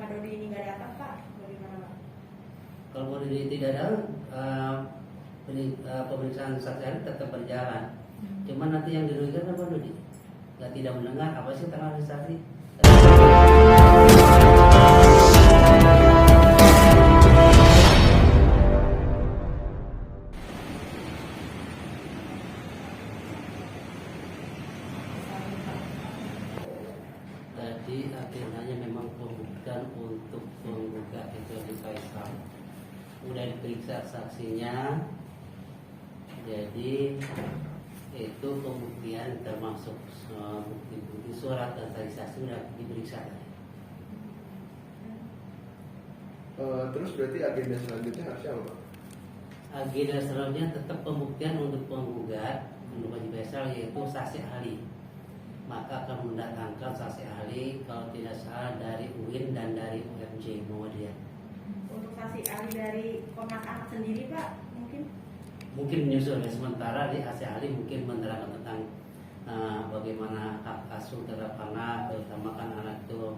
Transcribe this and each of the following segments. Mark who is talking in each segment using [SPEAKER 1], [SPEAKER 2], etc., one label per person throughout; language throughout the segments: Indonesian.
[SPEAKER 1] Pak Dodi ini nggak datang Pak, bagaimana Pak?
[SPEAKER 2] Kalau Pak Dodi tidak datang, pemeriksaan saksi ahli tetap berjalan. Cuman nanti yang dirugikan kan Pak Dodi, nggak tidak mendengar apa sih tentang saksi. Jadi akhirnya memang pembuktian untuk penggugat itu di Faisal udah diperiksa saksinya, jadi itu pembuktian termasuk bukti-bukti surat dan saksi sudah diperiksa.
[SPEAKER 3] Terus berarti agenda selanjutnya harusnya apa Pak?
[SPEAKER 2] Agenda selanjutnya tetap pembuktian untuk penggugat untuk Haji Faisal, yaitu saksi ahli. Maka akan mendatangkan saksi ahli kalau tidak salah dari UIN dan dari UMJ Muhammadiyah.
[SPEAKER 1] Untuk saksi ahli dari Komnas Anak sendiri Pak, mungkin
[SPEAKER 2] menyusul ya, sementara di saksi ahli mungkin menerangkan tentang bagaimana hak asuh terhadap anak, terutama kan anak itu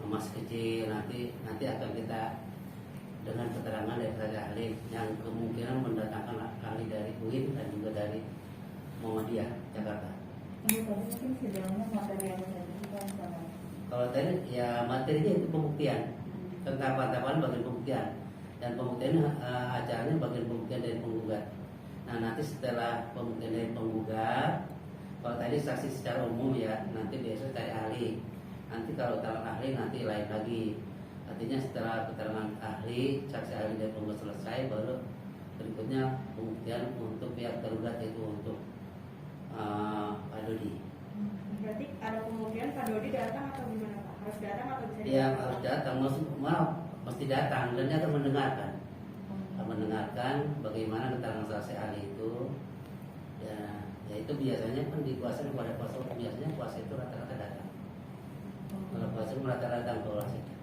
[SPEAKER 2] masih kecil. Nanti akan kita dengan keterangan dari saksi ahli yang kemungkinan mendatangkan ahli dari UIN dan juga dari Muhammadiyah Jakarta.
[SPEAKER 4] Mungkin sidangnya materi apa saja?
[SPEAKER 2] Kalau tadi ya materinya itu pembuktian tentang tahapan bagian pembuktian, dan pembuktian acaranya bagian pembuktian dari penggugat. Nah nanti setelah pembuktian dari penggugat, kalau tadi saksi secara umum ya, nanti besok cari ahli. Nanti kalau keterangan ahli nanti lain lagi. Artinya setelah keterangan ahli, saksi ahli dari penggugat selesai, baru berikutnya pembuktian untuk pihak tergugat, yaitu untuk Pak Dodi.
[SPEAKER 1] berarti ada kemungkinan Pak Dodi datang atau gimana Pak? Harus datang atau bisa
[SPEAKER 2] Ya harus datang, mesti datang dan dia akan mendengarkan. Akan mendengarkan bagaimana keterangan saksi ahli itu. Ya itu biasanya kan dikuasai kepada kuasa hukum, biasanya kuasa itu rata-rata datang. Kalau kuasa hukum rata-rata datang ke kuasa itu.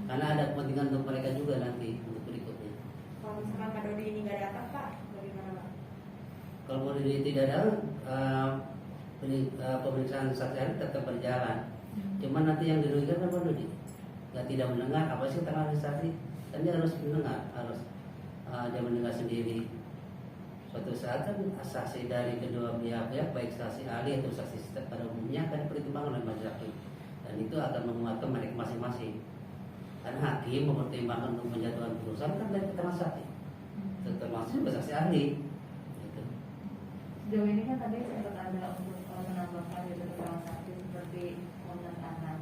[SPEAKER 2] Karena ada kepentingan untuk mereka juga nanti untuk berikutnya.
[SPEAKER 1] Kalau misalkan Pak Dodi ini nggak datang Pak, bagaimana Pak?
[SPEAKER 2] Kalau Pak Dodi tidak datang, pemeriksaan saksi ahli tetap berjalan. Cuman nanti yang dirugikan kan Pak Dodi, nggak tidak mendengar apa sih tentang saksi, kan dia harus mendengar, harus dia mendengar sendiri. Suatu saat kan saksi dari kedua pihak, baik saksi ahli atau saksi pada umumnya akan dipertimbangkan oleh majelis hakim, dan itu akan menguatkan mereka masing-masing. Karena hakim mempertimbangkan untuk menjatuhkan putusan kan dari keterangan saksi, termasuk juga saksi ahli. Gitu.
[SPEAKER 4] Sejauh ini kan tadi sempat ada untuk menambahkan gitu keterangan saksi seperti Komnas Anak.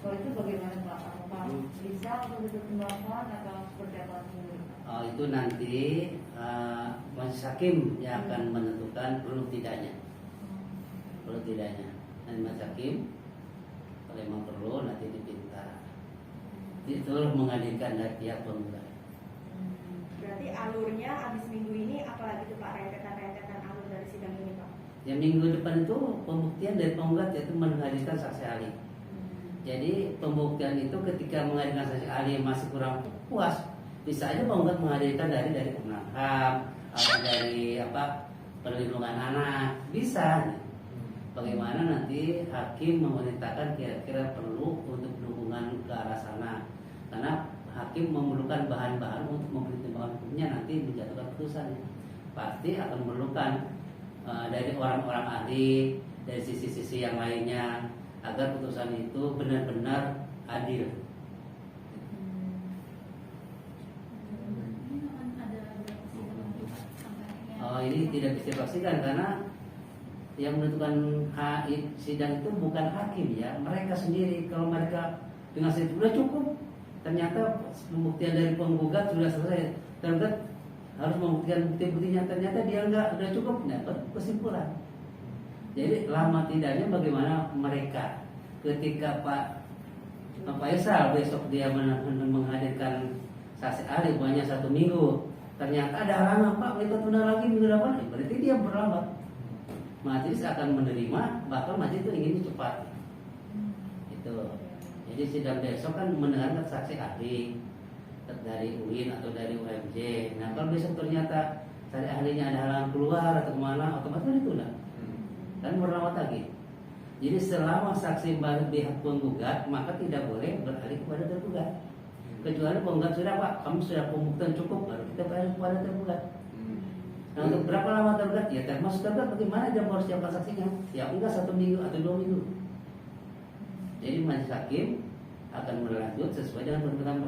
[SPEAKER 4] Kalau itu bagaimana Pak? Apakah bisa untuk dipertimbangkan atau seperti apa sendiri?
[SPEAKER 2] Itu nanti majelis hakim yang akan menentukan perlu tidaknya, dan majelis hakim kalau memang perlu nanti dipinta itu menghadirkan dari pihak penggugat.
[SPEAKER 1] Berarti alurnya habis minggu ini apalagi tuh Pak, rentetan alur dari sidang ini Pak?
[SPEAKER 2] Yang minggu depan itu pembuktian dari penggugat, yaitu menghadirkan saksi ahli. Jadi pembuktian itu ketika menghadirkan saksi ahli masih kurang puas, bisa aja penggugat menghadirkan dari Komnas HAM atau dari perlindungan anak, bisa. Bagaimana nanti hakim memerintahkan kira-kira perlu untuk dukungan ke arah sana, karena hakim memerlukan bahan-bahan untuk mempertimbangkan hukumnya nanti menjatuhkan putusan. Pasti akan memerlukan dari orang-orang ahli, dari sisi-sisi yang lainnya, agar putusan itu benar-benar adil. Ini tidak bisa dipastikan karena yang menentukan sidang itu bukan hakim ya, mereka sendiri. Kalau mereka dengan itu sudah cukup, ternyata pembuktian dari penggugat sudah selesai, tergugat harus membuktikan bukti-buktinya, ternyata dia enggak, sudah cukup, dapat kesimpulan. Jadi lama tidaknya bagaimana mereka ketika Pak Faisal besok dia menghadirkan saksi ahli banyak 1 minggu, ternyata ada halangan Pak, mereka tunda lagi minggu depan, berarti dia berlambat. Majelis akan menerima, bahkan majelis itu ingin cepat. Itu. Jadi sidang besok kan mendengarkan saksi ahli dari UIN atau dari UMJ. Nah kalau besok ternyata saksi ahlinya ada halangan keluar atau kemana, otomatis ditunda. Dan berlambat lagi. Jadi selama saksi baru pihak penggugat, maka tidak boleh beralih kepada tergugat. Kecuali penggugat sudah, Pak, kamu sudah pembuktian cukup, baru kita beralih kepada tergugat. Nah, untuk berapa lama tergugat? Ya termasuk tergugat bagaimana dia harus siapkan saksinya? Ya enggak 1 minggu atau 2 minggu. Jadi majelis hakim akan berlanjut sesuai dengan permintaan